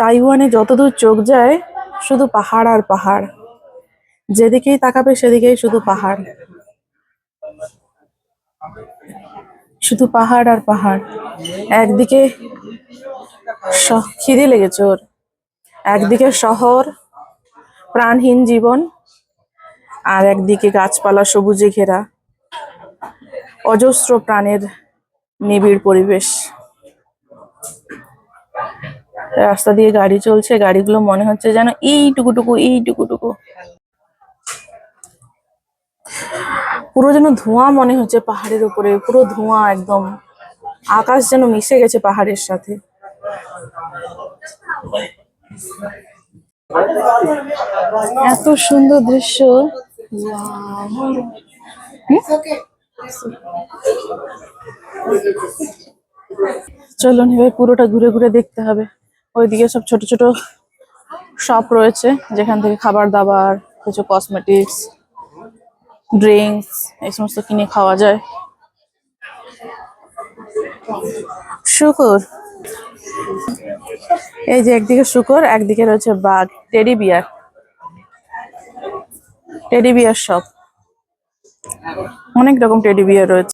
তাইওয়ানে যতদূর চোখ যায় শুধু পাহাড় আর পাহাড়, যেদিকেই তাকাবে সেদিকেই শুধু পাহাড়, শুধু পাহাড় আর পাহাড়। একদিকে খিদে লেগেছে ওর, একদিকে শহর, প্রাণহীন জীবন, আর একদিকে গাছপালা সবুজে ঘেরা অজস্র প্রাণের নিবিড় পরিবেশ। রাস্তা দিয়ে গাড়ি চলছে, গাড়িগুলো মনে হচ্ছে যেন এইটুকুটুকু পুরো যেন ধোঁয়া মনে হচ্ছে পাহাড়ের উপরে, পুরো ধোঁয়া একদম, আকাশ যেন মিশে গেছে পাহাড়ের সাথে। এত সুন্দর দৃশ্য। চলুন এবার পুরোটা ঘুরে ঘুরে দেখতে হবে। ওইদিকে সব ছোট ছোট শপ রয়েছে, যেখান থেকে খাবার দাবার, কিছু কসমেটিক্স, ড্রিঙ্কস এই সমস্ত কিনে খাওয়া যায়। শুকর, এই যে একদিকে শুকর, একদিকে রয়েছে বাঘ, teddy bear, teddy bear shop, অনেক রকম টেডি বিয়ার রয়েছে।